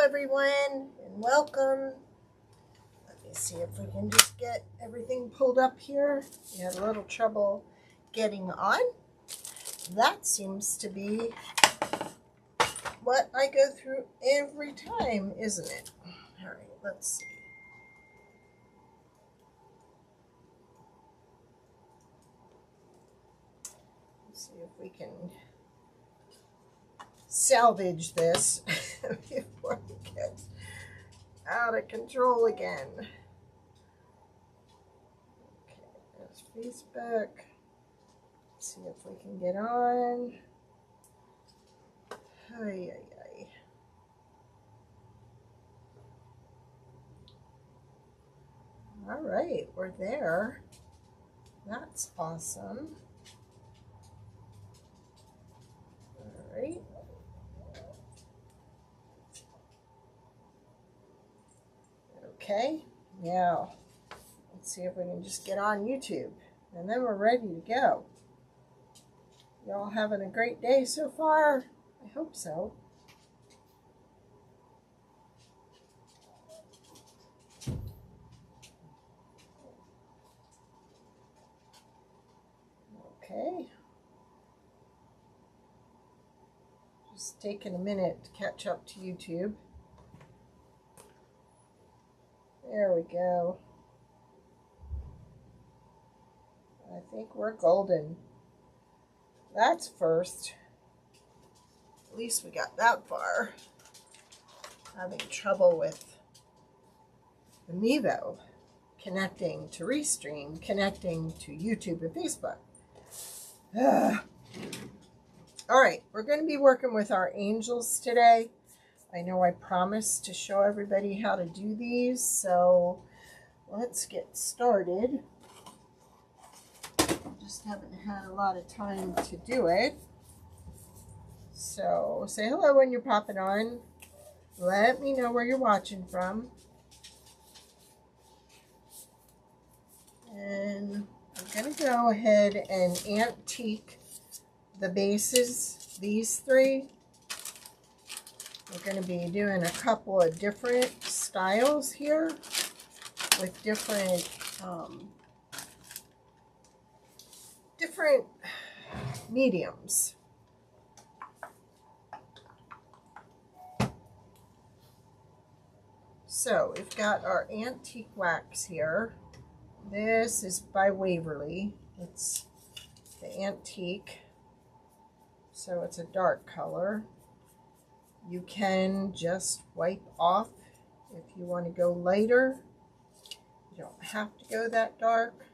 everyone, and welcome. Let me see if we can just get everything pulled up here. We had a little trouble getting on. That seems to be what I go through every time, isn't it? All right, let's see. Let's see if we can salvage this before it gets out of control again. Okay, there's Facebook. Let's see if we can get on. Ay, ay, ay. All right, we're there. That's awesome. All right. Okay, now let's see if we can just get on YouTube, and then we're ready to go. Y'all having a great day so far? I hope so. Okay. Just taking a minute to catch up to YouTube. There we go. I think we're golden. That's first. At least we got that far. Having trouble with the Mevo connecting to Restream, connecting to YouTube and Facebook. All right, we're going to be working with our angels today. I know I promised to show everybody how to do these, so let's get started. Just haven't had a lot of time to do it. So say hello when you're popping on. Let me know where you're watching from. And I'm going to go ahead and antique the bases, these three. We're going to be doing a couple of different styles here with different mediums. So we've got our antique wax here. This is by Waverly. It's the antique, so it's a dark color. You can just wipe off if you want to go lighter. You don't have to go that dark.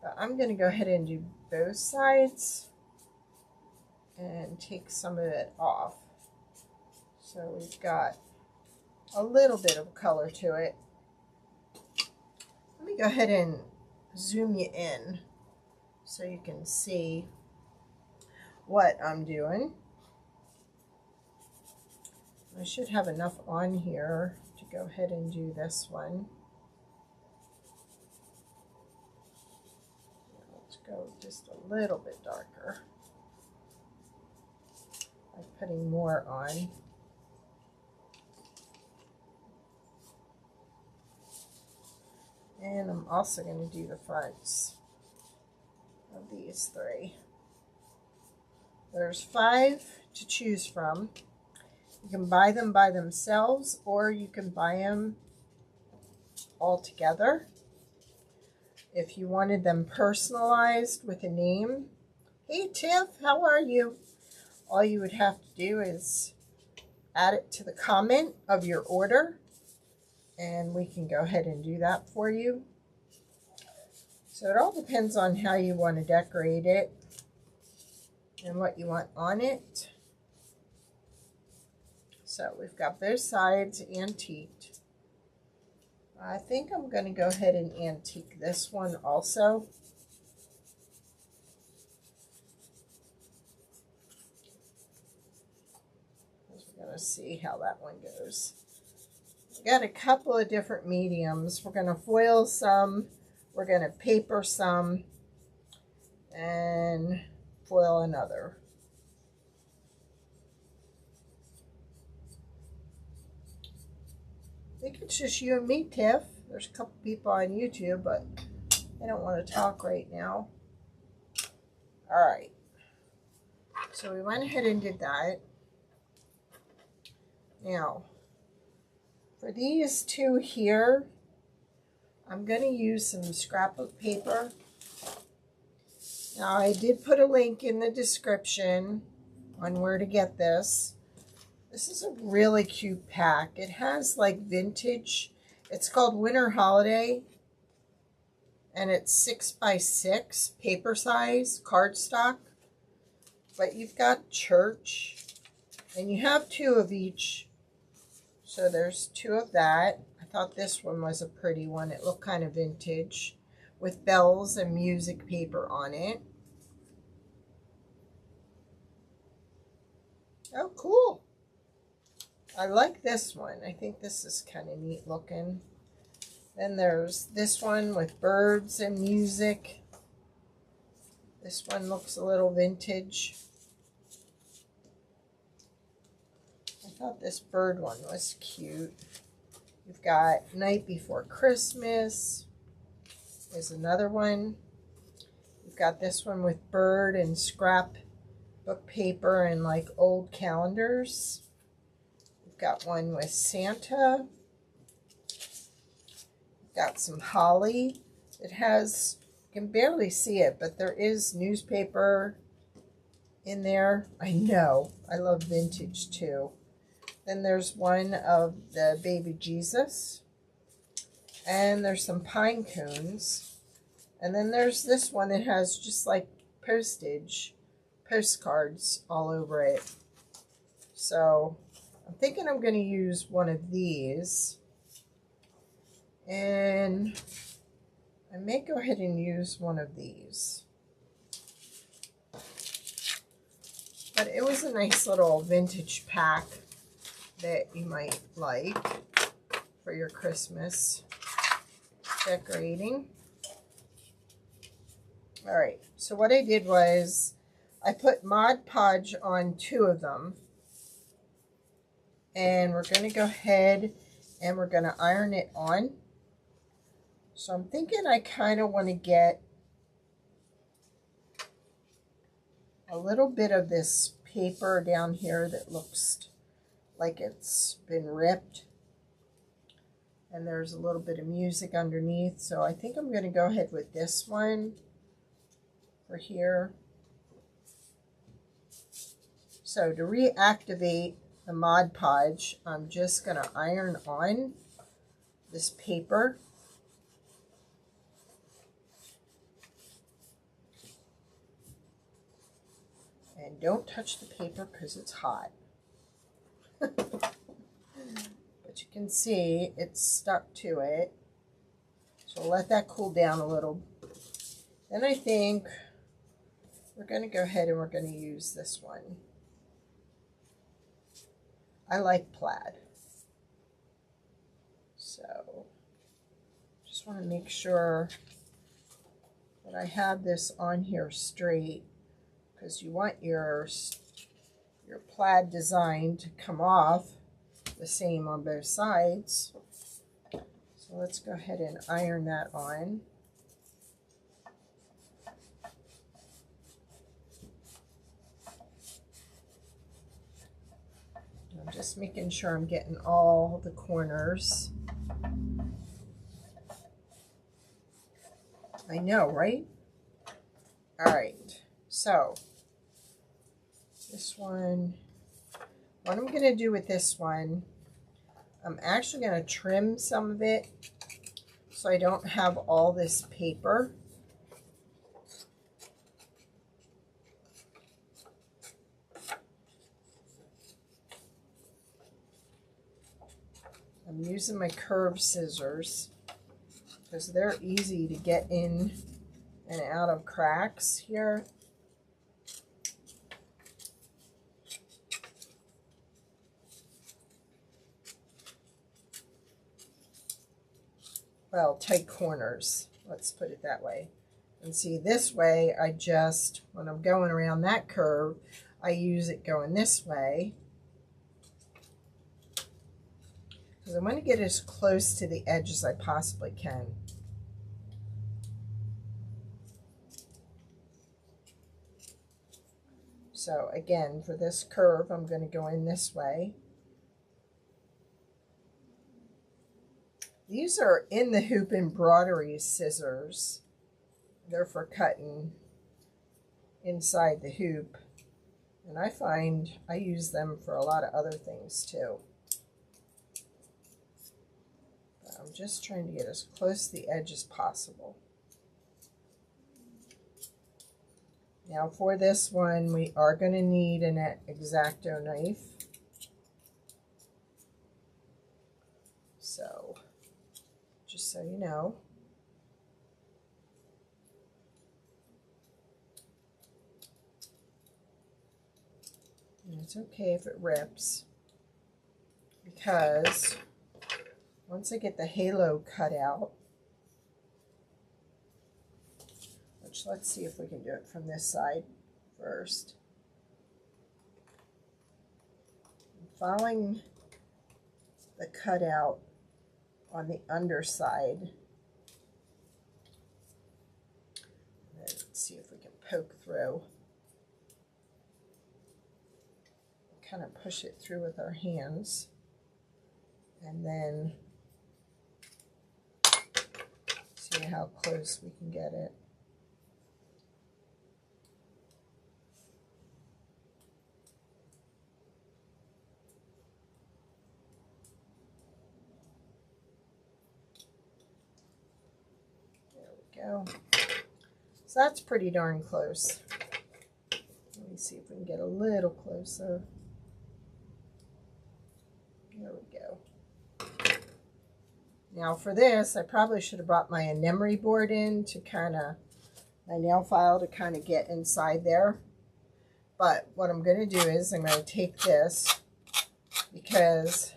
But I'm going to go ahead and do both sides and take some of it off. So we've got a little bit of color to it. Let me go ahead and zoom you in so you can see what I'm doing. I should have enough on here to go ahead and do this one. Let's go just a little bit darker by putting more on. And I'm also going to do the fronts of these three. There's 5 to choose from. You can buy them by themselves, or you can buy them all together. If you wanted them personalized with a name, hey Tiff, how are you? All you would have to do is add it to the comment of your order, and we can go ahead and do that for you. So it all depends on how you want to decorate it and what you want on it. So we've got both sides antiqued. I think I'm going to go ahead and antique this one also. We're going to see how that one goes. We've got a couple of different mediums. We're going to foil some, we're going to paper some, and foil another. think it's just you and me, Tiff. There's a couple people on YouTube, but they don't want to talk right now. All right. So we went ahead and did that. Now, for these two here, I'm going to use some scrapbook paper. Now, I did put a link in the description on where to get this. This is a really cute pack. It has like vintage. It's called Winter Holiday. And it's 6x6 paper size cardstock. But you've got church. And you have two of each. So there's two of that. I thought this one was a pretty one. It looked kind of vintage with bells and music paper on it. Oh, cool. I like this one. I think this is kind of neat looking. Then there's this one with birds and music. This one looks a little vintage. I thought this bird one was cute. You've got Night Before Christmas. There's another one. You've got this one with bird and scrapbook paper and like old calendars. You've got one with Santa. You've got some holly. It has, you can barely see it, but there is newspaper in there. I know. I love vintage too. Then there's one of the baby Jesus. And there's some pine cones. And then there's this one that has just like postcards all over it. So I'm thinking I'm going to use one of these. And I may go ahead and use one of these. But it was a nice little vintage pack that you might like for your Christmas decorating. All right, so what I did was I put Mod Podge on two of them, and we're going to go ahead and we're going to iron it on. So I'm thinking I kind of want to get a little bit of this paper down here that looks like it's been ripped. And there's a little bit of music underneath. So I think I'm going to go ahead with this one for here. So to reactivate the Mod Podge, I'm just going to iron on this paper. And don't touch the paper because it's hot. But you can see it's stuck to it. So let that cool down a little. Then I think we're going to go ahead and we're going to use this one. I like plaid. So just want to make sure that I have this on here straight, because you want your plaid design to come off the same on both sides. So let's go ahead and iron that on. I'm just making sure I'm getting all the corners. I know, right? All right, so this one, what I'm going to do with this one, I'm actually going to trim some of it so I don't have all this paper. I'm using my curved scissors because they're easy to get in and out of cracks here. Well, tight corners, let's put it that way. And see, this way, I just, when I'm going around that curve, I use it going this way. because I want to get as close to the edge as I possibly can. So again, for this curve, I'm going to go in this way. These are in the hoop embroidery scissors. They're for cutting inside the hoop. And I find I use them for a lot of other things too. But I'm just trying to get as close to the edge as possible. Now for this one, we are going to need an X-Acto knife. So, just so you know. And it's okay if it rips, because once I get the halo cut out, which let's see if we can do it from this side first. I'm following the cutout on the underside. Let's see if we can poke through. Kind of push it through with our hands, and then see how close we can get it. There we go. So that's pretty darn close. Let me see if we can get a little closer. There we go. Now for this, I probably should have brought my emery board in to kind of, my nail file to kind of get inside there. But what I'm going to do is I'm going to take this, because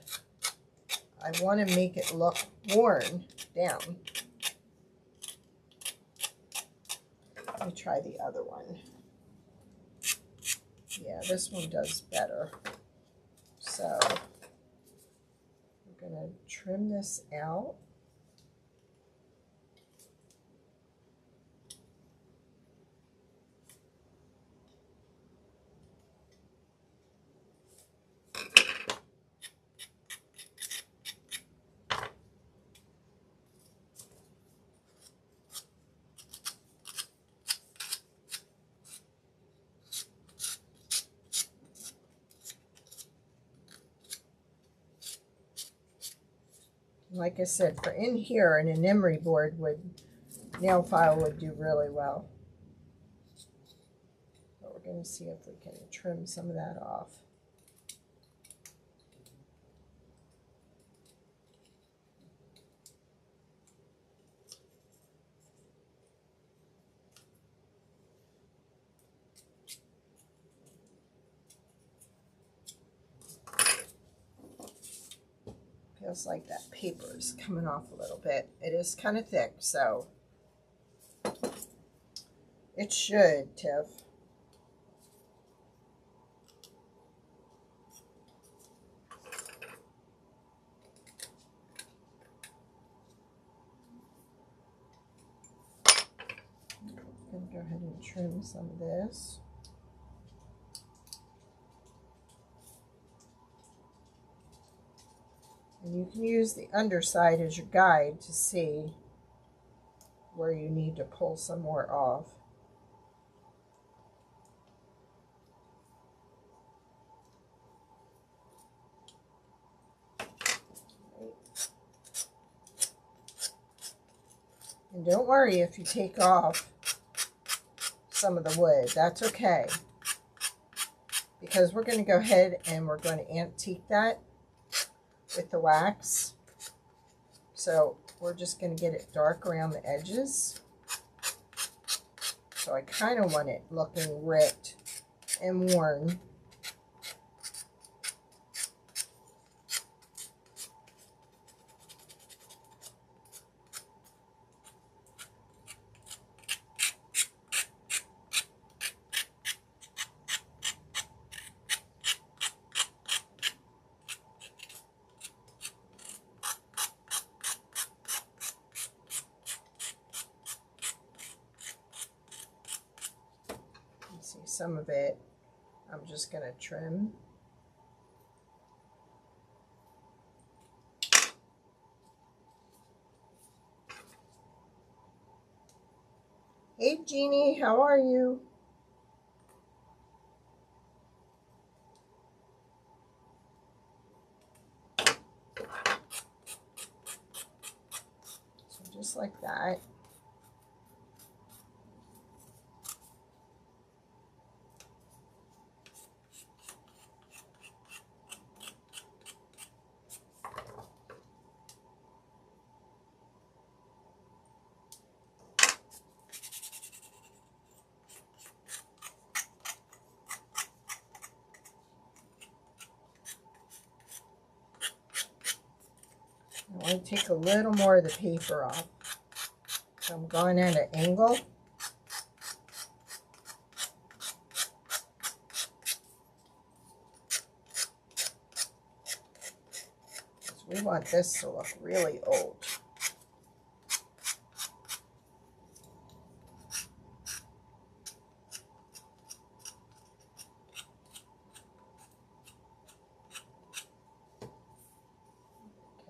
I want to make it look worn down. Let me try the other one. Yeah, this one does better. So I'm going to trim this out. Like I said, for in here, an emery board would, nail file would do really well. But we're going to see if we can trim some of that off. Feels like that paper is coming off a little bit. It is kind of thick, so it should, Tiff. I'm going to go ahead and trim some of this. And you can use the underside as your guide to see where you need to pull some more off. And don't worry if you take off some of the wood, that's okay. Because we're going to go ahead and we're going to antique that with the wax. So we're just going to get it dark around the edges. So I kind of want it looking ripped and worn. some of it I'm just going to trim. Hey Jeannie, how are you? So just like that. I want to take a little more of the paper off. So I'm going at an angle. Because we want this to look really old.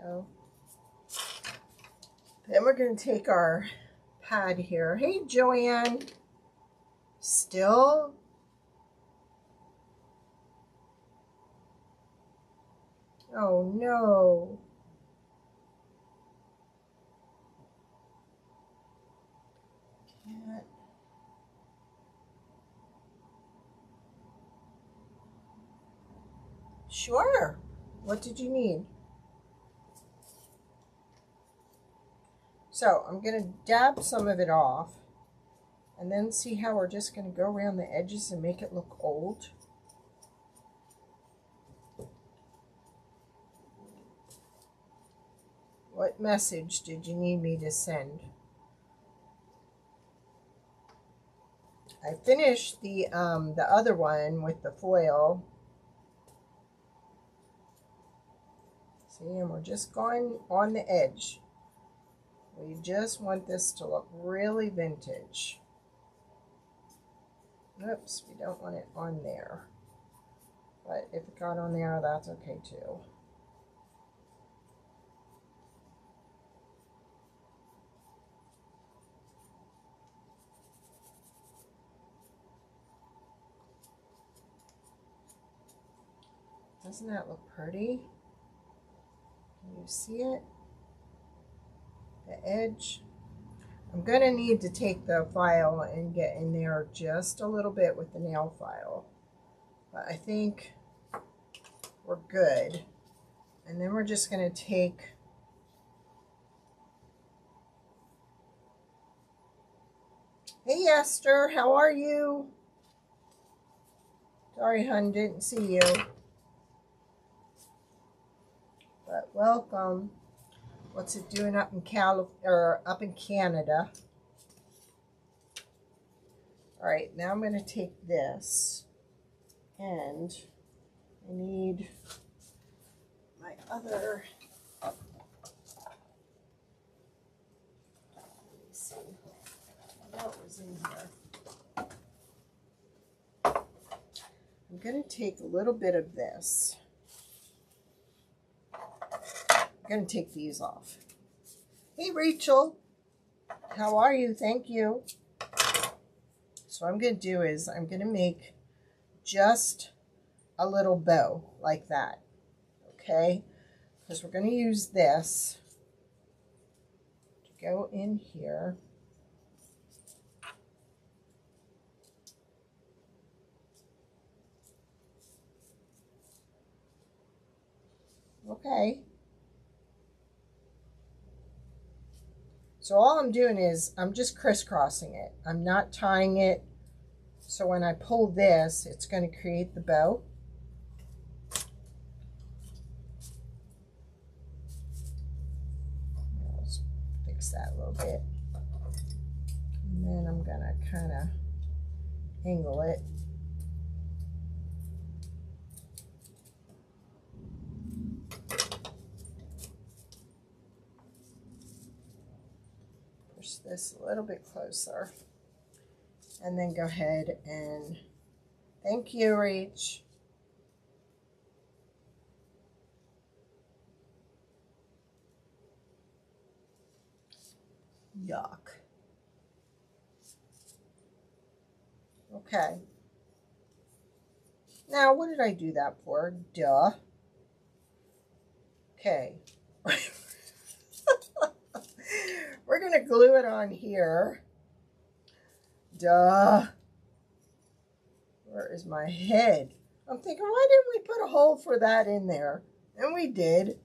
Go. Then we're going to take our pad here. Hey Joanne, still? Oh no. Can't. Sure. What did you need? So I'm going to dab some of it off and then see how we're just going to go around the edges and make it look old. What message did you need me to send? I finished the other one with the foil. See, and we're just going on the edge. We just want this to look really vintage. Oops, we don't want it on there. But if it got on there, that's okay too. Doesn't that look pretty? Can you see it? The edge. I'm going to need to take the file and get in there just a little bit with the nail file. But I think we're good. And then we're just going to take Hey Esther, how are you? Sorry, hun, didn't see you. But welcome. What's it doing up in up in Canada? All right, now I'm going to take this, and I need my other. Let me see. What was in here? I'm going to take a little bit of this. I'm going to take these off. Hey, Rachel. How are you? Thank you. So what I'm going to do is I'm going to make just a little bow like that. Okay? Because we're going to use this to go in here. Okay. So all I'm doing is I'm just crisscrossing it. I'm not tying it. So when I pull this, it's going to create the bow. Let's fix that a little bit. And then I'm going to kind of angle it. Push this a little bit closer. And then go ahead and Thank you, Rach. Yuck. Okay. Now, what did I do that for? Duh. Okay. We're going to glue it on here. Duh. Where is my head? I'm thinking, why didn't we put a hole for that in there? And we did.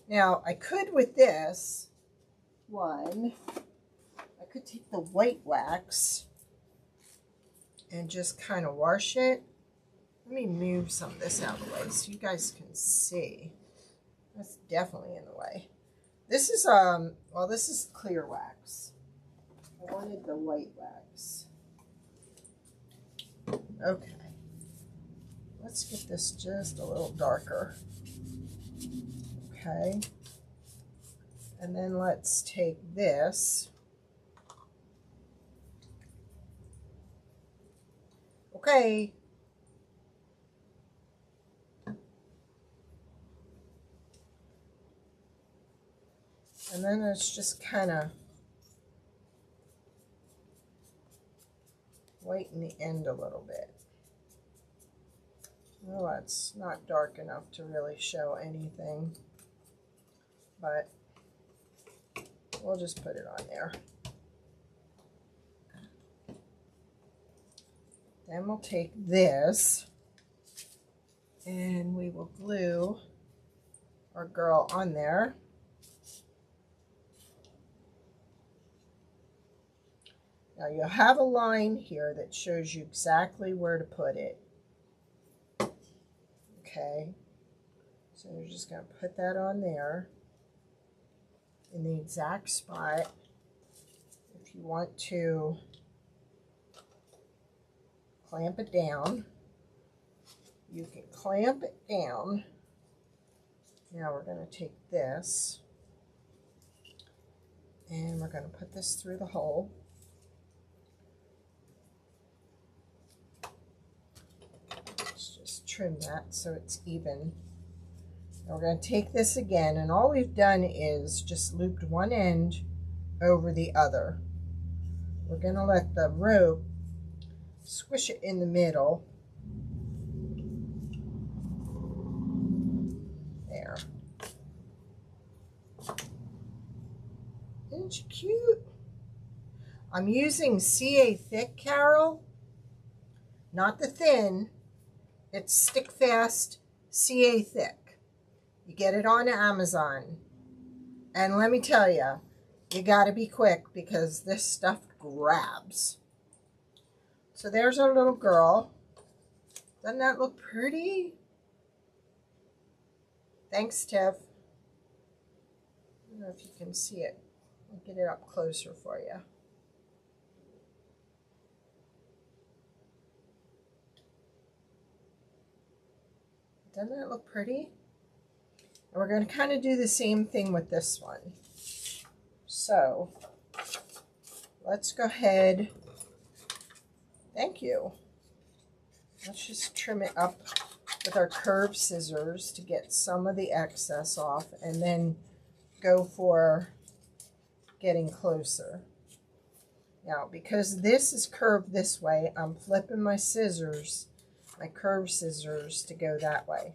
Now, I could with this one, I could take the white wax and just kind of wash it. Let me move some of this out of the way so you guys can see. That's definitely in the way. This is, well, this is clear wax. I wanted the white wax. Okay. Let's get this just a little darker. Okay. And then let's take this. Okay. And then it's just kind of whiten the end a little bit. Well, it's not dark enough to really show anything, but we'll just put it on there. Then we'll take this and we will glue our girl on there. Now you'll have a line here that shows you exactly where to put it. Okay, so you're just going to put that on there in the exact spot. If you want to clamp it down, you can clamp it down. Now we're going to take this and we're going to put this through the hole. Trim that so it's even. Now we're going to take this again, and all we've done is just looped one end over the other. We're going to let the rope squish it in the middle. There. Isn't she cute? I'm using CA Thick, Carol, not the thin. It's Stick Fast CA Thick. You get it on Amazon. And let me tell you, you got to be quick because this stuff grabs. So there's our little girl. Doesn't that look pretty? Thanks, Tiff. I don't know if you can see it. I'll get it up closer for you. Doesn't that look pretty? And we're going to kind of do the same thing with this one. So let's go ahead. Thank you. Let's just trim it up with our curved scissors to get some of the excess off and then go for getting closer. Now, because this is curved this way, I'm flipping my scissors, my curved scissors, to go that way.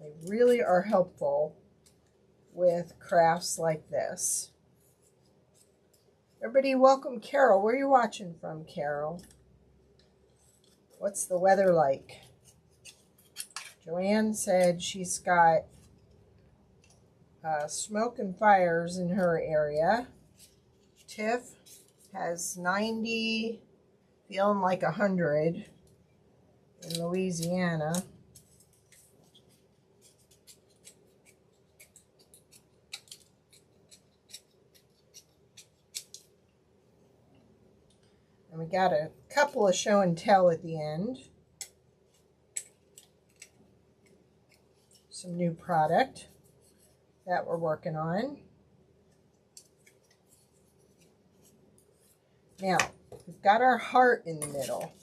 They really are helpful with crafts like this. Everybody, welcome Carol. Where are you watching from, Carol? What's the weather like? Joanne said she's got smoke and fires in her area. Tiff has 90, feeling like 100 in Louisiana. And we got a couple of show and tell at the end. Some new product that we're working on. Now, we've got our heart in the middle.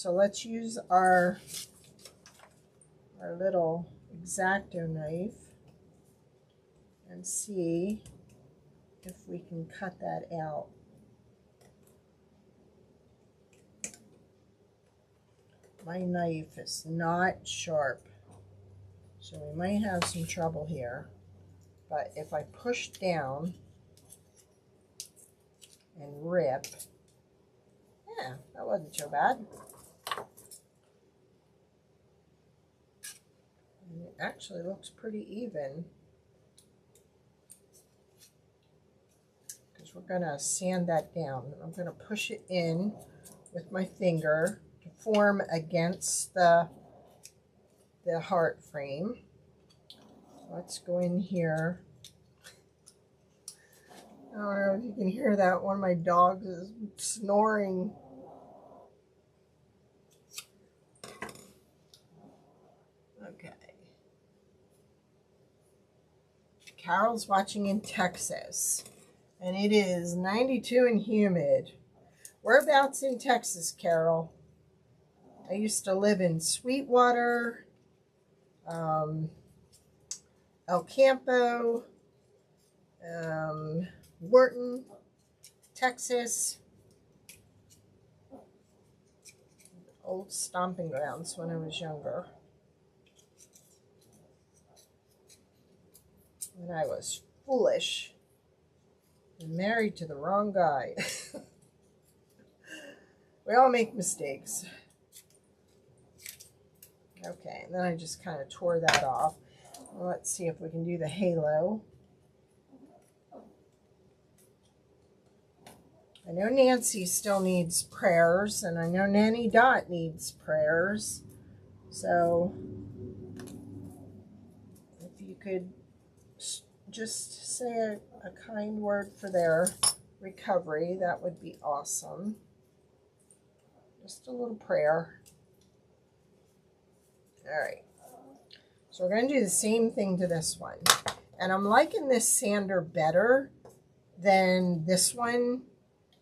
So let's use our little X-Acto knife and see if we can cut that out. My knife is not sharp, so we might have some trouble here. But if I push down and rip, yeah, that wasn't too bad. And it actually looks pretty even, because we're gonna sand that down. I'm gonna push it in with my finger to form against the heart frame. Let's go in here. I don't know if you can hear that. One of my dogs is snoring. Okay. Carol's watching in Texas, and it is 92 and humid. Whereabouts in Texas, Carol? I used to live in Sweetwater, El Campo, Wharton, Texas. Old stomping grounds when I was younger. When I was foolish and married to the wrong guy. We all make mistakes. Okay, and then I just kind of tore that off. Let's see if we can do the halo. I know Nancy still needs prayers, and I know Nanny Dot needs prayers. So, if you could just say a kind word for their recovery, that would be awesome. Just a little prayer. All right. So we're going to do the same thing to this one. And I'm liking this sander better than this one,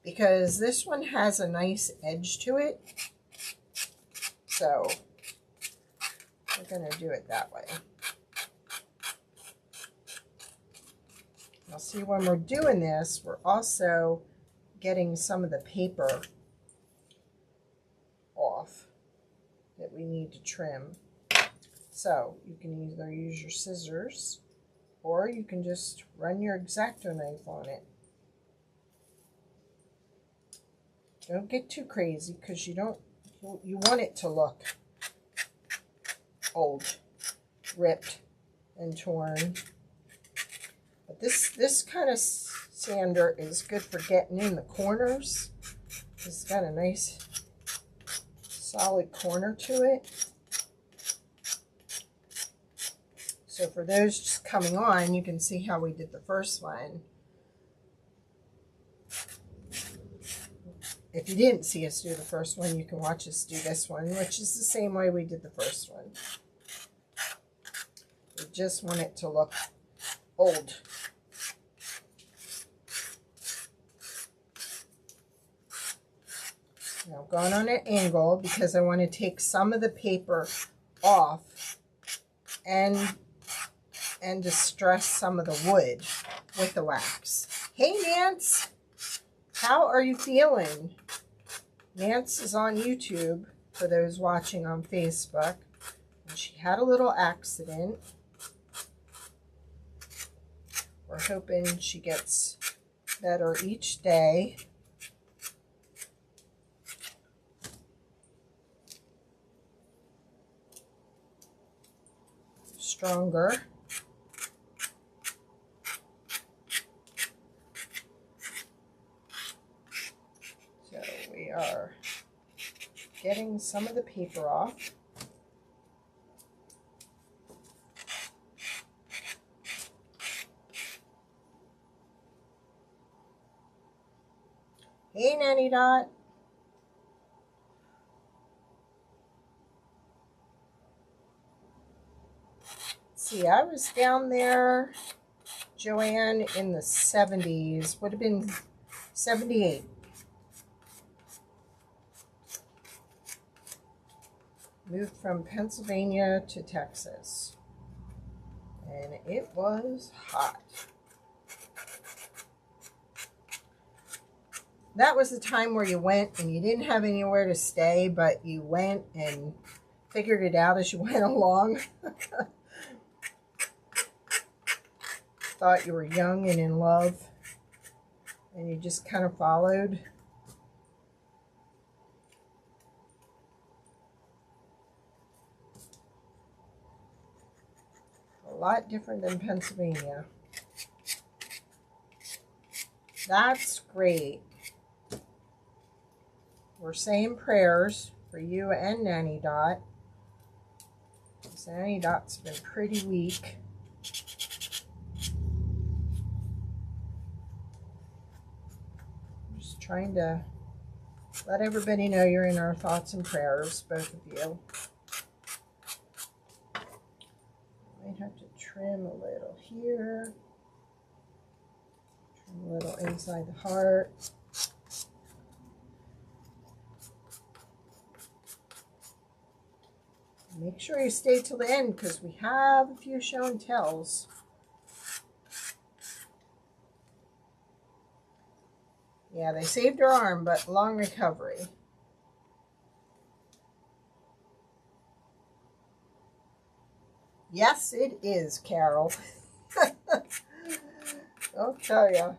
because this one has a nice edge to it. So we're going to do it that way. Now see, when we're doing this, we're also getting some of the paper off that we need to trim. So you can either use your scissors, or you can just run your X-Acto knife on it. Don't get too crazy, because you want it to look old, ripped, and torn. But this kind of sander is good for getting in the corners. It's got a nice solid corner to it. So for those just coming on, you can see how we did the first one. If you didn't see us do the first one, you can watch us do this one, which is the same way we did the first one. We just want it to look old. Now I'm going on an angle because I want to take some of the paper off and distress some of the wood with the wax. Hey, Nance, how are you feeling? Nance is on YouTube for those watching on Facebook, and she had a little accident. We're hoping she gets better each day. Stronger. So we are getting some of the paper off. Hey, Nanny Dot. See, I was down there, Joanne, in the 70s. Would have been 78. moved from Pennsylvania to Texas, and it was hot. That was the time where you went and you didn't have anywhere to stay, but you went and figured it out as you went along. Thought you were young and in love, and you just kind of followed. A lot different than Pennsylvania. That's great. We're saying prayers for you and Nanny Dot. Because Nanny Dot's been pretty weak. Just trying to let everybody know you're in our thoughts and prayers, both of you. Might have to trim a little here. Trim a little inside the heart. Make sure you stay till the end because we have a few show and tells. Yeah, they saved her arm, but long recovery. Yes, it is, Carol. I'll tell you.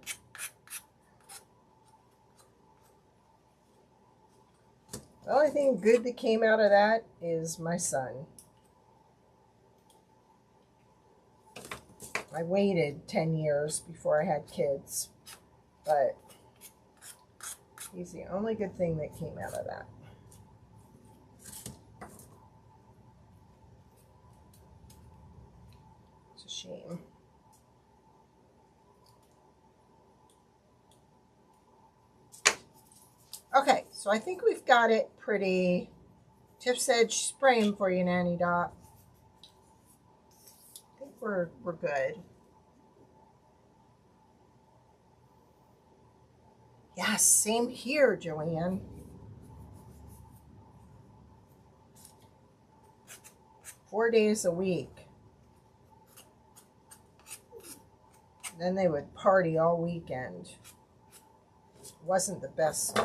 The only thing good that came out of that is my son. I waited 10 years before I had kids, but he's the only good thing that came out of that. It's a shame. Okay, so I think we've got it pretty. Tiff said she's spraying for you, Nanny Dot. I think we're good. Yes, same here, Joanne. Four days a week. Then they would party all weekend. Wasn't the best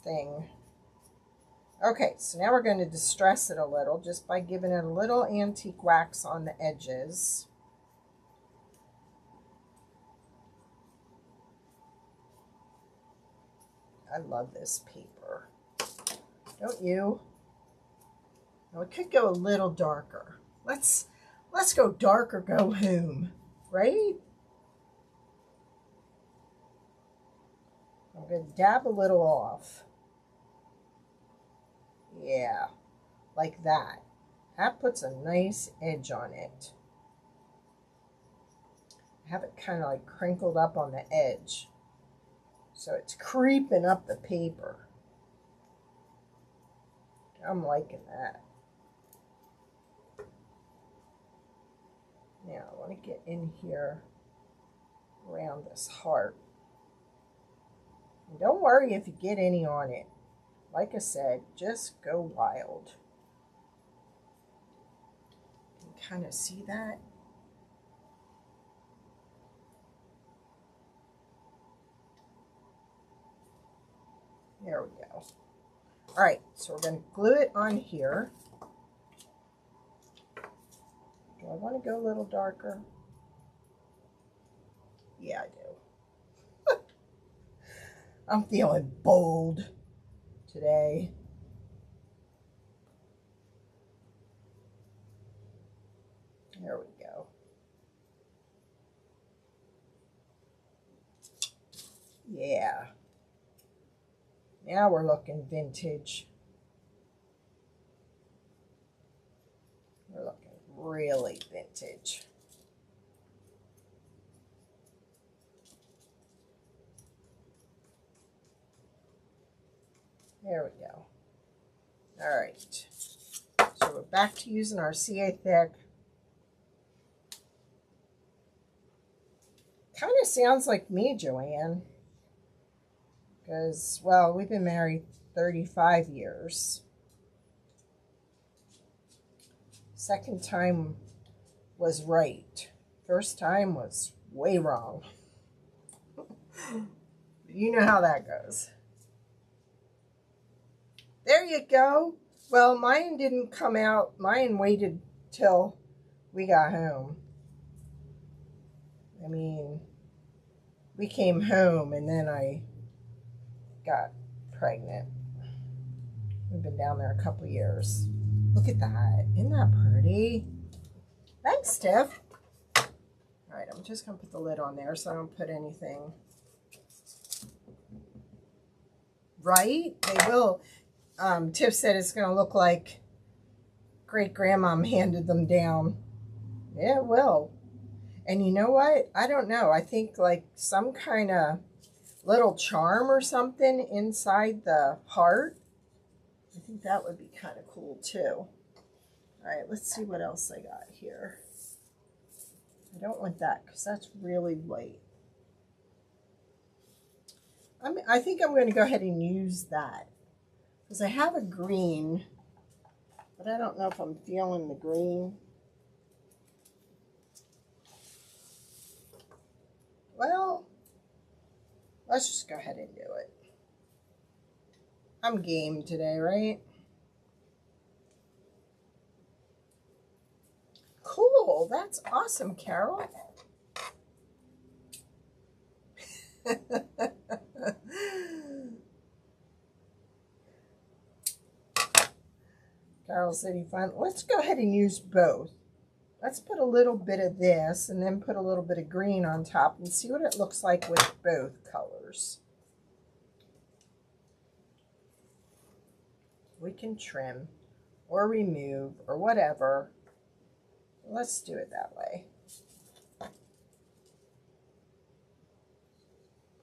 thing. Okay, so now we're going to distress it a little just by giving it a little antique wax on the edges. I love this paper. Don't you? Now, it could go a little darker. Let's go dark or go home, right? I'm going to dab a little off. Yeah, like that. That puts a nice edge on it. Have it kind of like crinkled up on the edge. So it's creeping up the paper. I'm liking that. Now I want to get in here around this heart. And don't worry if you get any on it. Like I said, just go wild. You can kind of see that. There we go. All right, so we're going to glue it on here. Do I want to go a little darker? Yeah, I do. I'm feeling bold today. There we go. Yeah. Now we're looking vintage. We're looking really vintage. There we go. All right. So we're back to using our CA Thick. Kind of sounds like me, Joanne. Because, well, we've been married 35 years. Second time was right. First time was way wrong. You know how that goes. There you go. Well, mine didn't come out. Mine waited till we got home. I mean, we came home and then I got pregnant. We've been down there a couple years. Look at that. Isn't that pretty? Thanks, Tiff. All right, I'm just going to put the lid on there so I don't put anything. Right? They will. Tiff said it's going to look like great-grandma handed them down. Yeah, it will. And you know what? I don't know. I think like some kind of little charm or something inside the heart. I think that would be kind of cool too. All right, let's see what else I got here. I don't want that because that's really white. I think I'm going to go ahead and use that because I have a green, but I don't know if I'm feeling the green. Well, let's just go ahead and do it. I'm game today, right? Cool, that's awesome, Carol. Carol City Fun. Let's go ahead and use both. Let's put a little bit of this and then put a little bit of green on top and see what it looks like with both colors. We can trim or remove or whatever. Let's do it that way.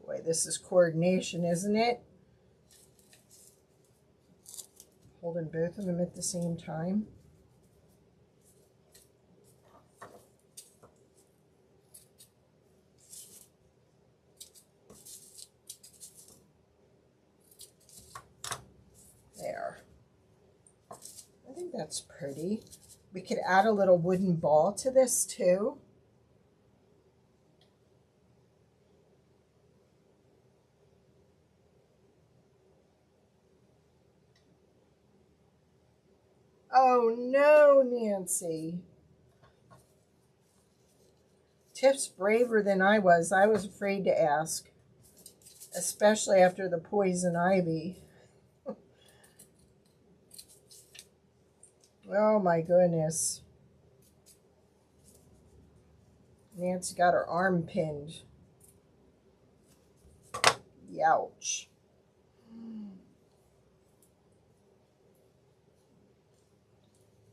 Boy, this is coordination, isn't it? Holding both of them at the same time. There. I think that's pretty. We could add a little wooden ball to this too. Oh no, Nancy. Tiff's braver than I was. I was afraid to ask, especially after the poison ivy. Oh my goodness. Nancy got her arm pinned. Youch.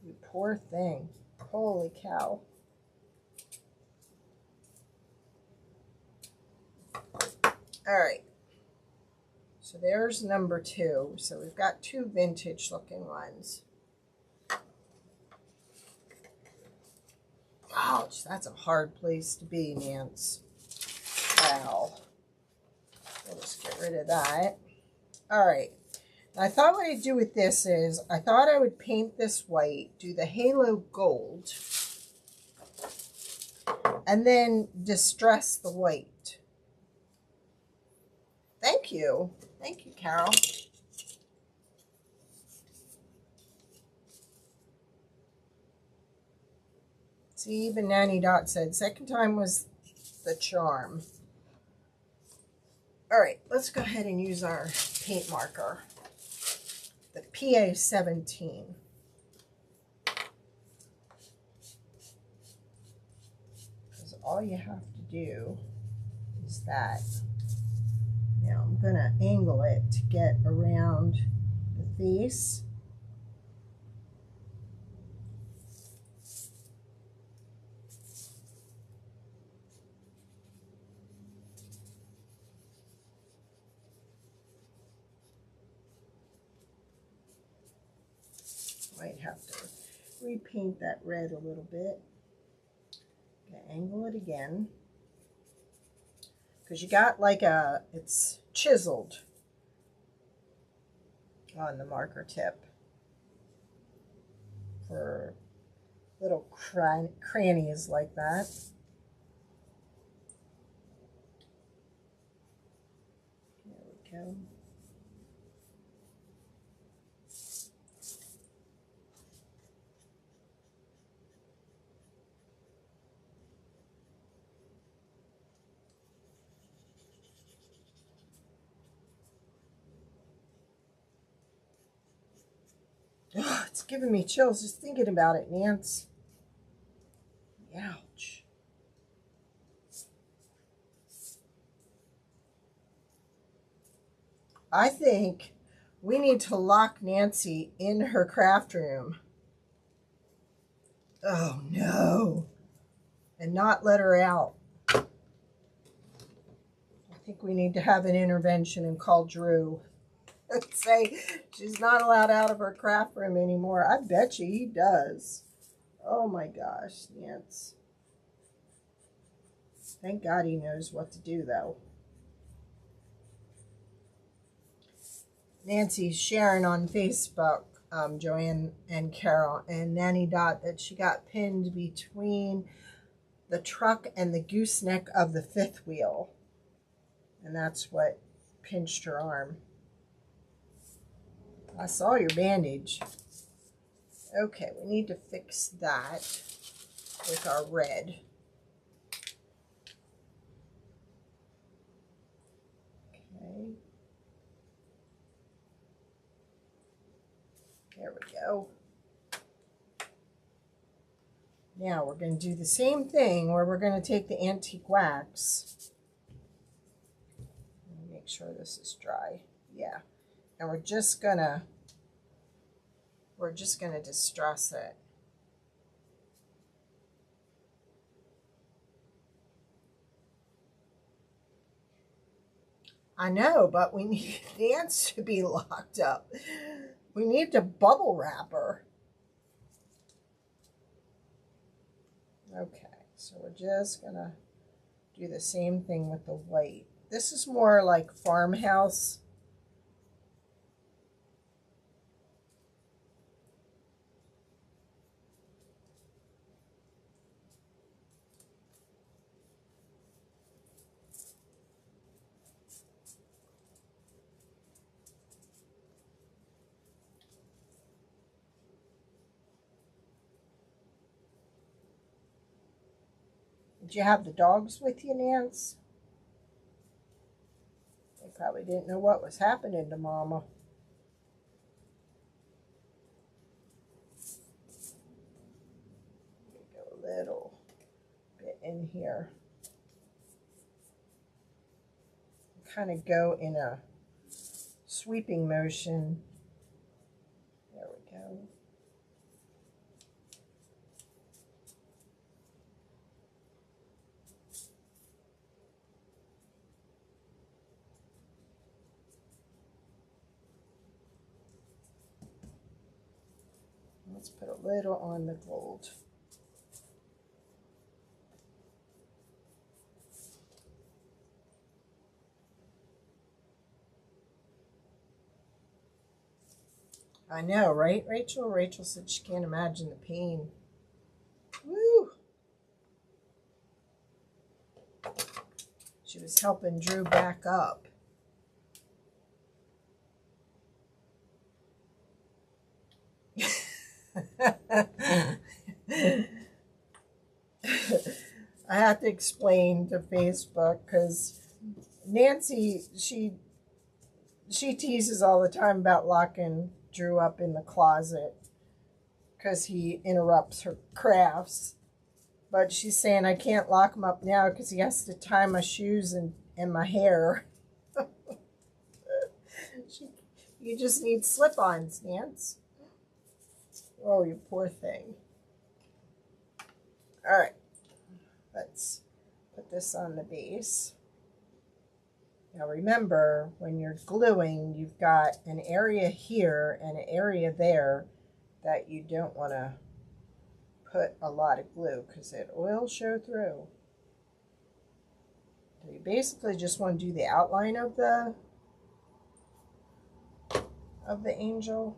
You poor thing. Holy cow. All right. So there's number 2. So we've got 2 vintage looking ones. Ouch, that's a hard place to be, Nance. Wow. I'll just get rid of that. All right. I thought what I'd do with this is, I thought I would paint this white, do the halo gold, and then distress the white. Thank you. Thank you, Carol. See, even Nanny Dot said second time was the charm. All right, let's go ahead and use our paint marker, the PA-17. Because all you have to do is that. Now I'm going to angle it to get around the face. Might have to repaint that red a little bit. Gonna angle it again. Because you got like it's chiseled on the marker tip for little crannies like that. There we go. Oh, it's giving me chills just thinking about it, Nance. Ouch. I think we need to lock Nancy in her craft room. Oh no. And not let her out. I think we need to have an intervention and call Drew. Say she's not allowed out of her craft room anymore. I bet you he does. Oh my gosh, Nance. Thank God he knows what to do though. Nancy's sharing on Facebook, Joanne and Carol and Nanny Dot, that she got pinned between the truck and the gooseneck of the fifth wheel. And that's what pinched her arm. I saw your bandage. Okay, we need to fix that with our red. Okay. There we go. Now we're going to do the same thing where we're going to take the antique wax. Make sure this is dry. Yeah. And we're just gonna distress it. I know, but we need Nance to be locked up. We need to bubble wrap her. Okay, so we're just gonna do the same thing with the white. This is more like farmhouse. Did you have the dogs with you, Nance? They probably didn't know what was happening to Mama. Go a little bit in here. Kind of go in a sweeping motion. There we go. Let's put a little on the gold. I know, right, Rachel? Rachel said she can't imagine the pain. Woo! She was helping Drew back up. I have to explain to Facebook because Nancy, she teases all the time about locking Drew up in the closet because he interrupts her crafts. But she's saying I can't lock him up now because he has to tie my shoes and my hair. You just need slip-ons, Nance. Oh, you poor thing. All right, let's put this on the base. Now remember, when you're gluing, you've got an area here and an area there that you don't want to put a lot of glue because it will show through. So you basically just want to do the outline of the angel.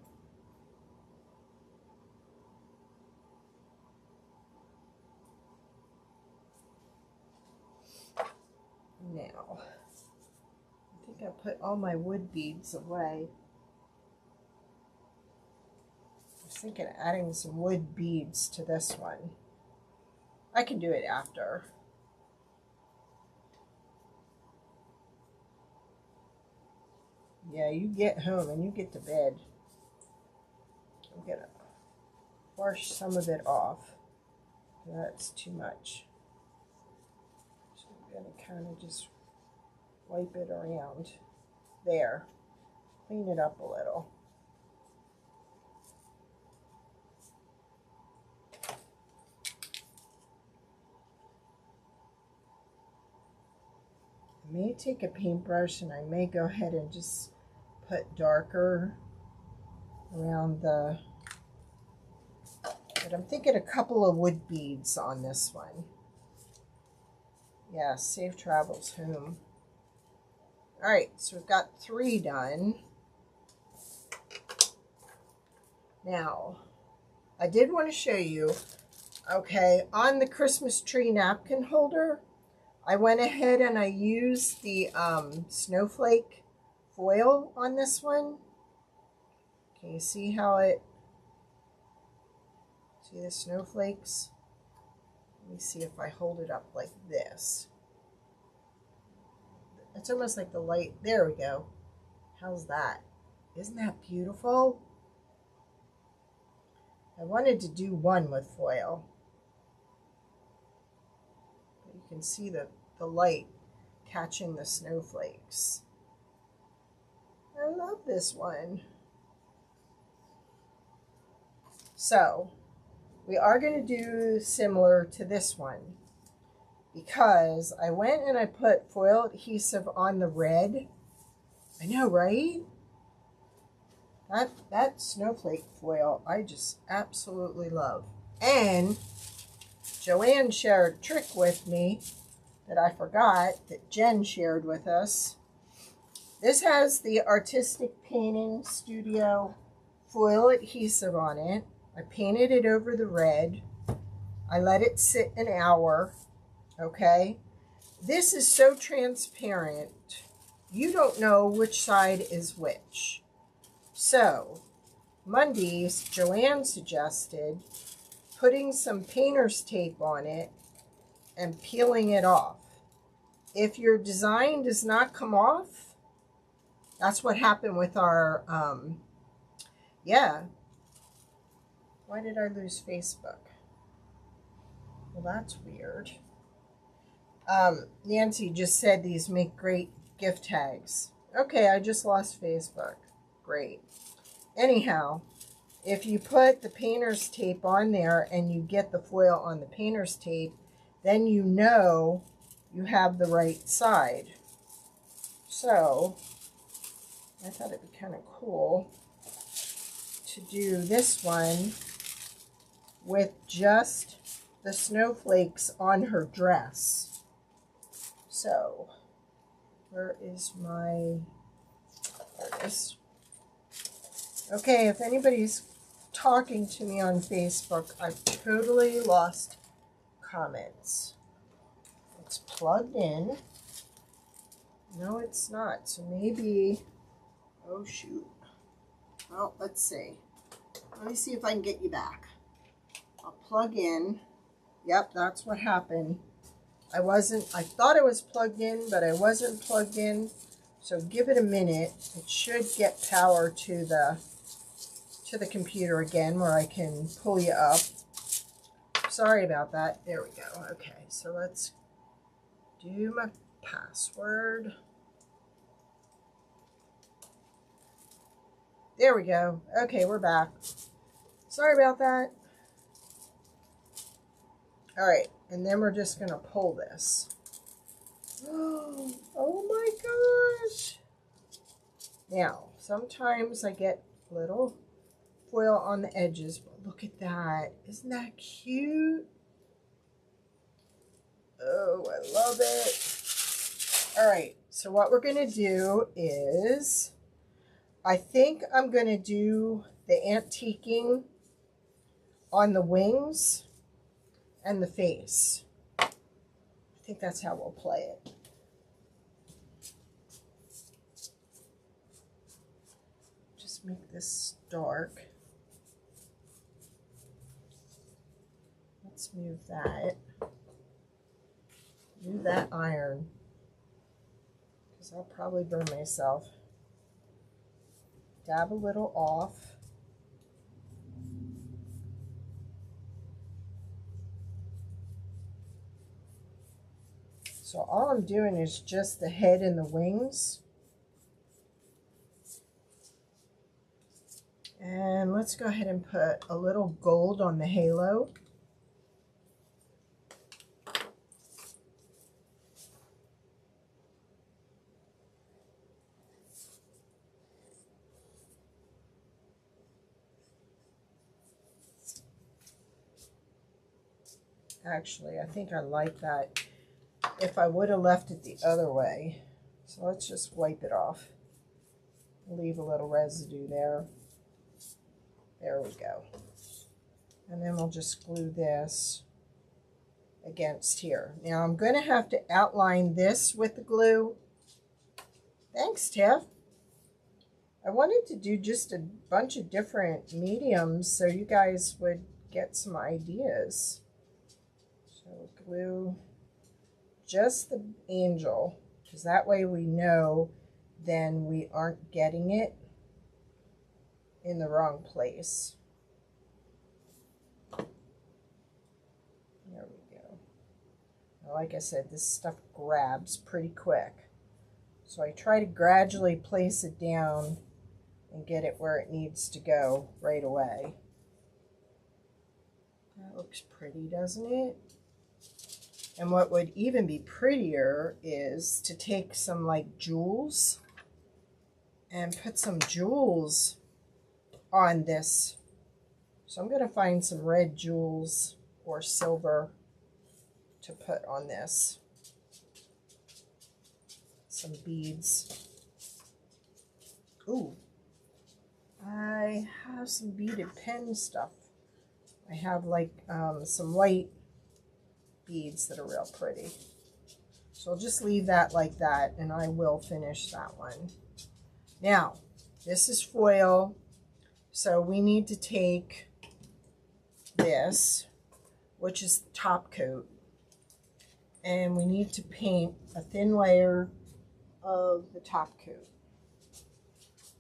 put all my wood beads away. I was thinking of adding some wood beads to this one. I can do it after. Yeah, you get home and you get to bed. I'm gonna wash some of it off. That's too much. So I'm gonna kind of just wipe it around. There. Clean it up a little. I may take a paintbrush and I may go ahead and just put darker around the, but I'm thinking a couple of wood beads on this one. Yeah, safe travels home. All right, so we've got 3 done. Now, I did want to show you, okay, on the Christmas tree napkin holder, I went ahead and I used the snowflake foil on this one. Can you see how it, see the snowflakes? Let me see if I hold it up like this. It's almost like the light, there we go. How's that? Isn't that beautiful? I wanted to do one with foil. But you can see the light catching the snowflakes. I love this one. So, we are going to do similar to this one because I went and I put foil adhesive on the red. I know, right? That snowflake foil I just absolutely love. And Joanne shared a trick with me that I forgot that Jen shared with us. This has the Artistic Painting Studio foil adhesive on it. I painted it over the red. I let it sit an hour, okay? This is so transparent, you don't know which side is which. So, Mondays, Joanne suggested putting some painter's tape on it and peeling it off. If your design does not come off, that's what happened with our, yeah. Why did I lose Facebook? Well, that's weird. Nancy just said these make great gift tags. Okay, I just lost Facebook. Great. Anyhow, if you put the painter's tape on there and you get the foil on the painter's tape, then you know you have the right side. So, I thought it'd be kind of cool to do this one with just the snowflakes on her dress. So, where is my, there it is. Okay, if anybody's talking to me on Facebook, I've totally lost comments. It's plugged in. No, it's not. So maybe, oh shoot. Well, let's see. Let me see if I can get you back. I'll plug in. Yep, that's what happened. I thought it was plugged in, but I wasn't plugged in. So give it a minute. It should get power to the computer again where I can pull you up. Sorry about that. There we go. Okay, so let's do my password. There we go. Okay, we're back. Sorry about that. All right, and then we're just going to pull this. Oh my gosh. Now, sometimes I get little foil on the edges, but look at that. Isn't that cute? Oh, I love it. All right, so what we're going to do is, I think I'm going to do the antiquing on the wings and the face. I think that's how we'll play it. make this dark. Let's move that. Move that iron, because I'll probably burn myself. Dab a little off. So all I'm doing is just the head and the wings. And let's go ahead and put a little gold on the halo. Actually, I think I like that if I would have left it the other way. So let's just wipe it off. Leave a little residue there. There we go. And then we'll just glue this against here. Now I'm going to have to outline this with the glue. Thanks, Tiff. I wanted to do just a bunch of different mediums so you guys would get some ideas. So glue just the angel, because that way we know then we aren't getting it in the wrong place. There we go. Now, like I said, this stuff grabs pretty quick. So I try to gradually place it down and get it where it needs to go right away. That looks pretty, doesn't it? And what would even be prettier is to take some like jewels and put some jewels on this. So I'm going to find some red jewels or silver to put on this. Some beads. Ooh, I have some beaded pen stuff. I have like some white beads that are real pretty. So I'll just leave that like that, and I will finish that one. Now, this is foil, so we need to take this, which is the top coat, and we need to paint a thin layer of the top coat.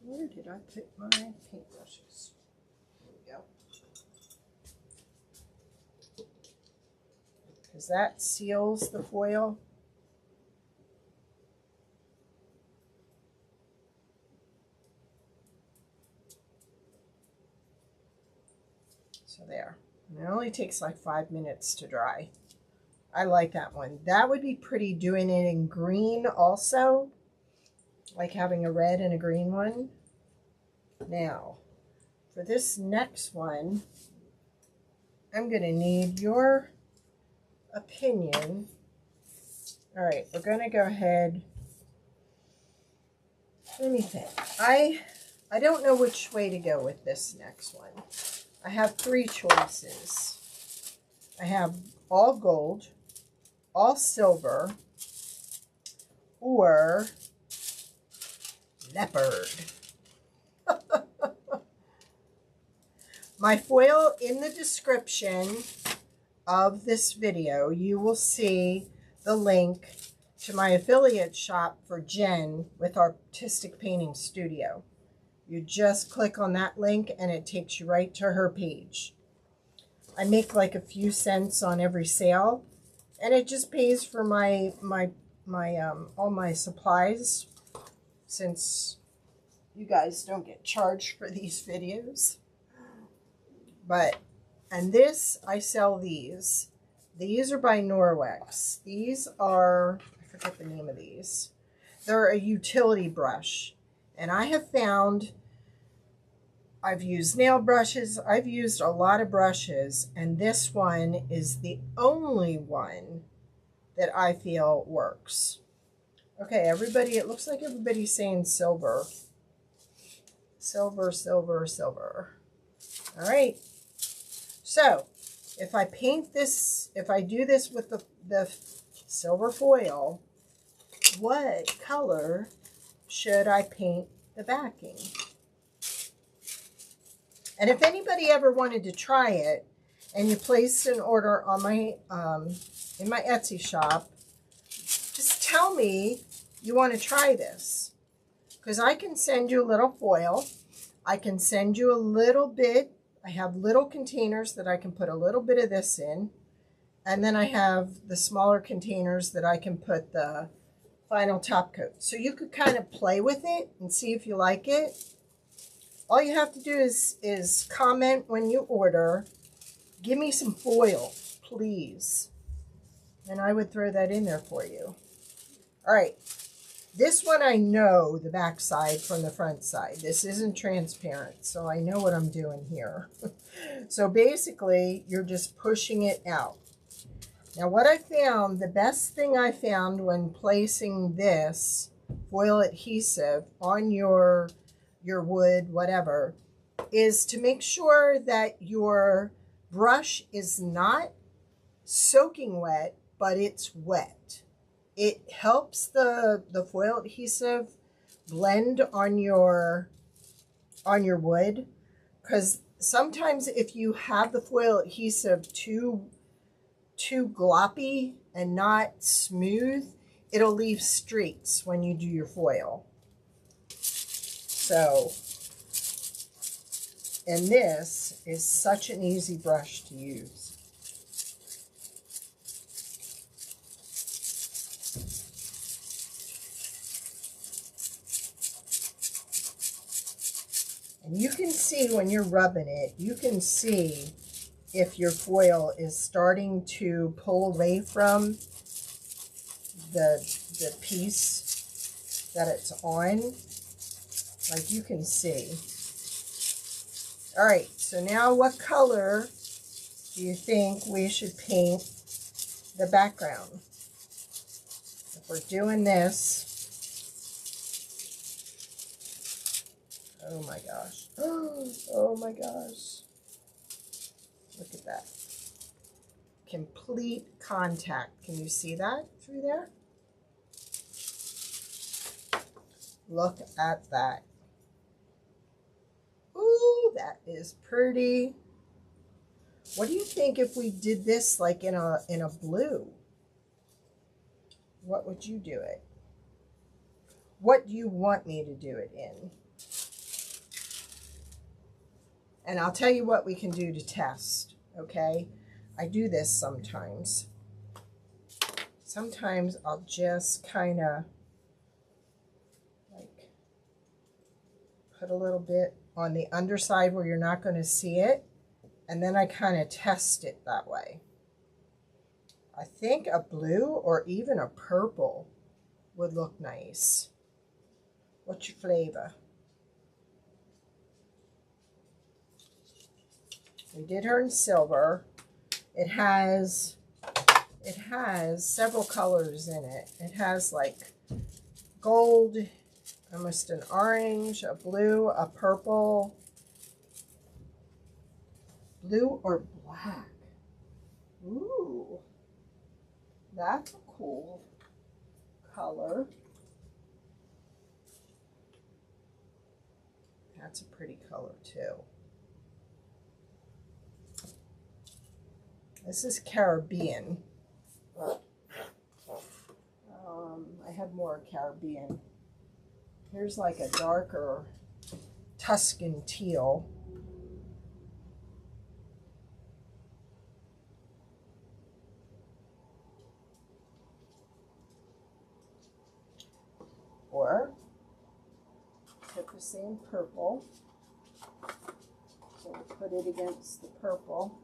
Where did I put my paintbrushes? There we go. Because that seals the foil. So there. And it only takes like 5 minutes to dry. I like that one. That would be pretty doing it in green also. Like having a red and a green one. Now, for this next one, I'm going to need your opinion. All right, we're going to go ahead. Let me think. I don't know which way to go with this next one. I have 3 choices. I have all gold, all silver, or leopard. My foil in the description of this video, you will see the link to my affiliate shop for Jen with Artistic Painting Studio. You just click on that link and it takes you right to her page. I make like a few cents on every sale, and it just pays for my all my supplies, since you guys don't get charged for these videos. But, and this, I sell these. These are by Norwex. These are, I forget the name of these. They're a utility brush. And I have found, I've used nail brushes, I've used a lot of brushes, and this one is the only one that I feel works. Okay, everybody, it looks like everybody's saying silver. Silver, silver, silver. All right. So, if I paint this, if I do this with the silver foil, what color should I paint the backing? And if anybody ever wanted to try it and you placed an order on my in my Etsy shop, just tell me you want to try this, because I can send you a little foil. I can send you a little bit. I have little containers that I can put a little bit of this in. And then I have the smaller containers that I can put the final top coat. So you could kind of play with it and see if you like it. All you have to do is comment when you order, give me some foil, please. And I would throw that in there for you. All right. This one I know the back side from the front side. This isn't transparent, so I know what I'm doing here. So basically, you're just pushing it out. Now what I found, the best thing I found when placing this foil adhesive on your wood, whatever, is to make sure that your brush is not soaking wet, but it's wet. It helps the foil adhesive blend on your wood, because sometimes if you have the foil adhesive too gloppy and not smooth, it'll leave streaks when you do your foil. So, and this is such an easy brush to use. And you can see when you're rubbing it, you can see if your foil is starting to pull away from the piece that it's on. Like you can see. All right, so now what color do you think we should paint the background? If we're doing this, oh my gosh. Oh my gosh. Look at that. Complete contact. Can you see that through there? Look at that. Ooh, that is pretty. What do you think if we did this like in a blue? What would you do it? What do you want me to do it in? And I'll tell you what we can do to test, okay? I do this sometimes. Sometimes I'll just kind of like put a little bit on the underside where you're not going to see it, and then I kind of test it that way. I think a blue or even a purple would look nice. What's your flavor? We did her in silver. It has several colors in it. It has like gold, almost an orange, a blue, a purple, blue or black. Ooh, that's a cool color. That's a pretty color too. This is Caribbean. I had more Caribbean. Here's like a darker Tuscan teal. Or put the same purple. So we'll put it against the purple.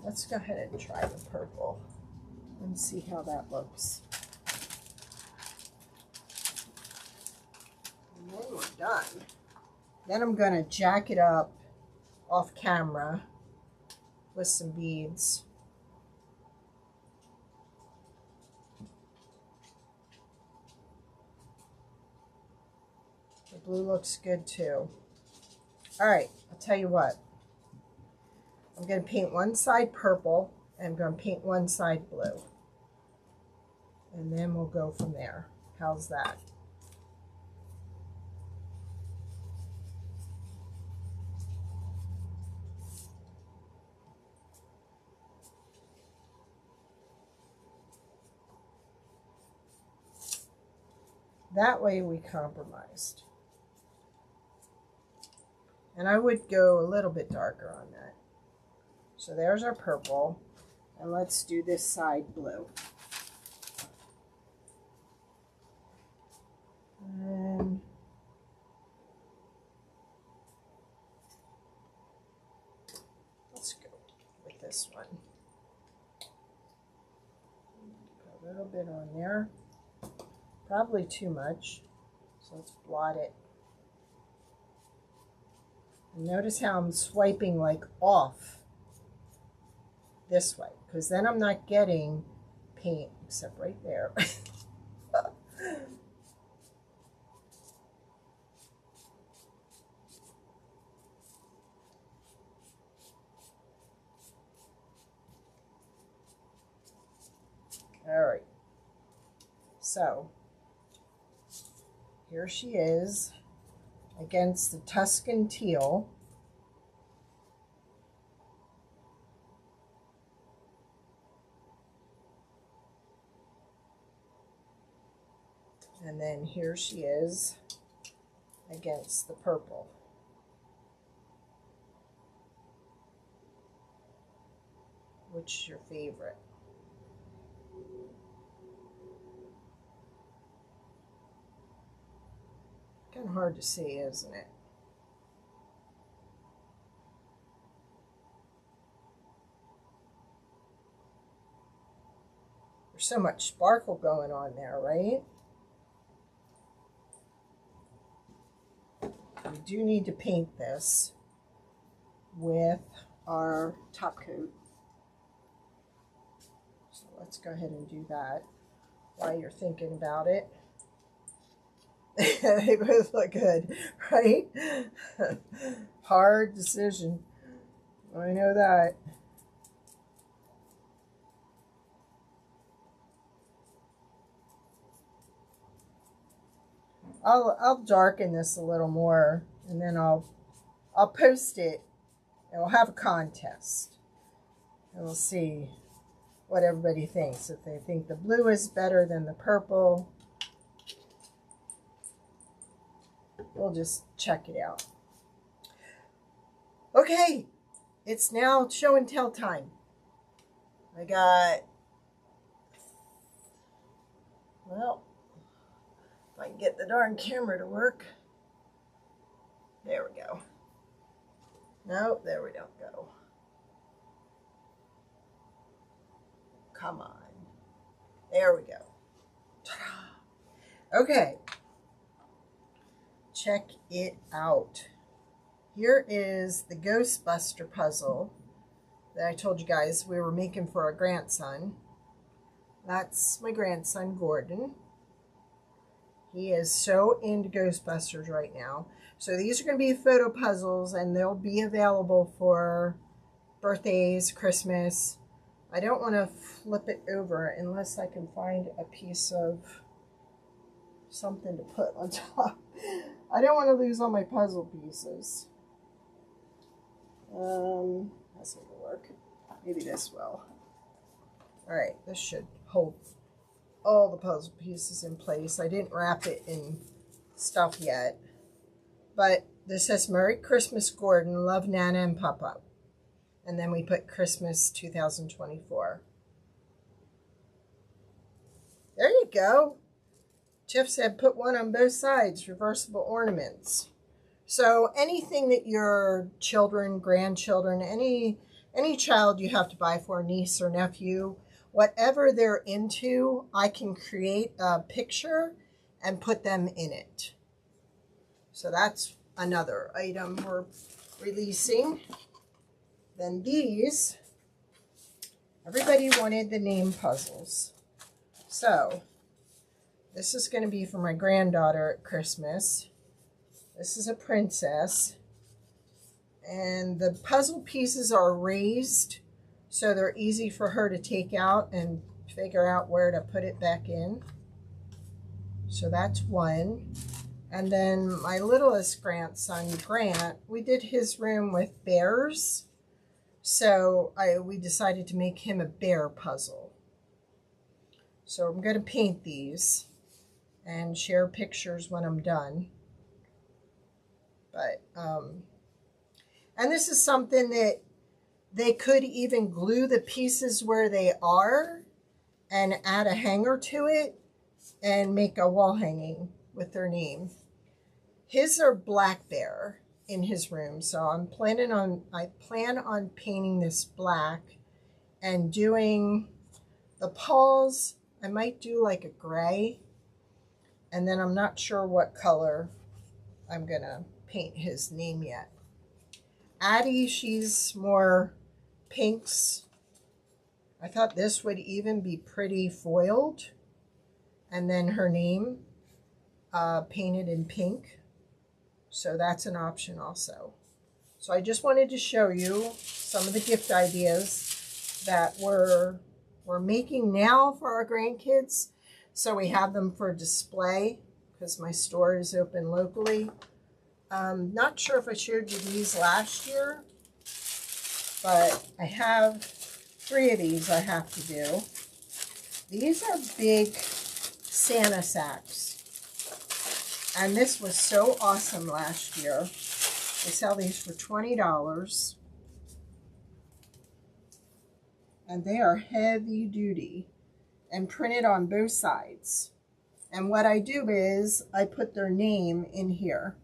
Let's go ahead and try the purple and see how that looks. And then we're done. Then I'm going to jack it up off camera with some beads. The blue looks good too. All right, I'll tell you what. I'm going to paint one side purple, and I'm going to paint one side blue. And then we'll go from there. How's that? That way we compromised. And I would go a little bit darker on that. So there's our purple. And let's do this side blue. And let's go with this one. Put a little bit on there. Probably too much. So let's blot it. And notice how I'm swiping like off this way, because then I'm not getting paint except right there. All right, so here she is against the Tuscan teal. And then here she is against the purple. Which is your favorite? Kind of hard to see, isn't it? There's so much sparkle going on there, right? We do need to paint this with our top coat. So let's go ahead and do that while you're thinking about it. They both look good, right? Hard decision. I know that. I'll darken this a little more, and then I'll post it, and we'll have a contest, and we'll see what everybody thinks. If they think the blue is better than the purple, we'll just check it out. Okay, it's now show and tell time. I got, well, if I can get the darn camera to work. There we go. No, there we don't go. Come on. There we go. Ta-da. Okay. Check it out. Here is the Ghostbuster puzzle that I told you guys we were making for our grandson. That's my grandson, Gordon. He is so into Ghostbusters right now. So these are going to be photo puzzles, and they'll be available for birthdays, Christmas. I don't want to flip it over unless I can find a piece of something to put on top. I don't want to lose all my puzzle pieces. That's not going to work. Maybe this will. Alright, this should hold all the puzzle pieces in place. I didn't wrap it in stuff yet. But this says, Merry Christmas, Gordon. Love, Nana and Papa. And then we put Christmas 2024. There you go. Jeff said put one on both sides, reversible ornaments. So anything that your children, grandchildren, any child you have to buy for, a niece or nephew, whatever they're into, I can create a picture and put them in it. So that's another item we're releasing. Then these, everybody wanted the name puzzles. So this is going to be for my granddaughter at Christmas. This is a princess. And the puzzle pieces are raised, so they're easy for her to take out and figure out where to put it back in. So that's one. And then my littlest grandson, Grant, we did his room with bears. So we decided to make him a bear puzzle. So I'm going to paint these and share pictures when I'm done. But, and this is something that they could even glue the pieces where they are and add a hanger to it and make a wall hanging with their name. His are black bear in his room, so I plan on painting this black and doing the paws. I might do like a gray, and then I'm not sure what color I'm gonna paint his name yet. Addie, she's more pinks. I thought this would even be pretty foiled, and then her name painted in pink. So that's an option also. So I just wanted to show you some of the gift ideas that we're making now for our grandkids. So we have them for display because my store is open locally. Not sure if I showed you these last year, but I have 3 of these I have to do. These are big Santa sacks. And this was so awesome last year. They sell these for $20. And they are heavy duty and printed on both sides. And what I do is I put their name in here.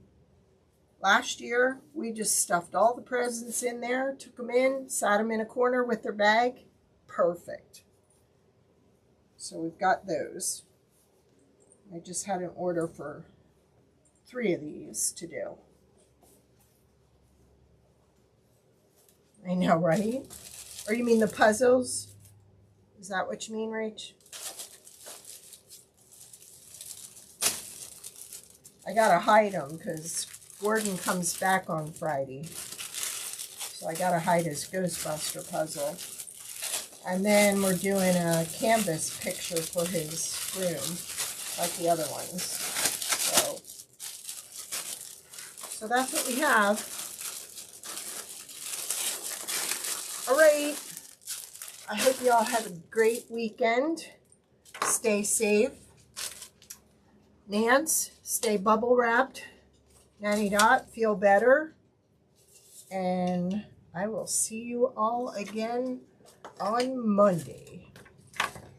Last year, we just stuffed all the presents in there, took them in, sat them in a corner with their bag. Perfect. So we've got those. I just had an order for 3 of these to do. I know, right? Or you mean the puzzles? Is that what you mean, Rach? I gotta hide them because Gordon comes back on Friday. So I gotta hide his Ghostbuster puzzle. And then we're doing a canvas picture for his room, like the other ones. So that's what we have. All right. I hope you all have a great weekend. Stay safe. Nance, stay bubble wrapped. Nanny Dot, feel better. And I will see you all again on Monday.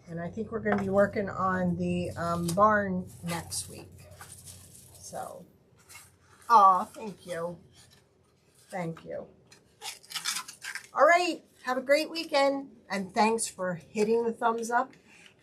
And I think we're going to be working on the barn next week. So. Aw, thank you. Thank you. All right. Have a great weekend. And thanks for hitting the thumbs up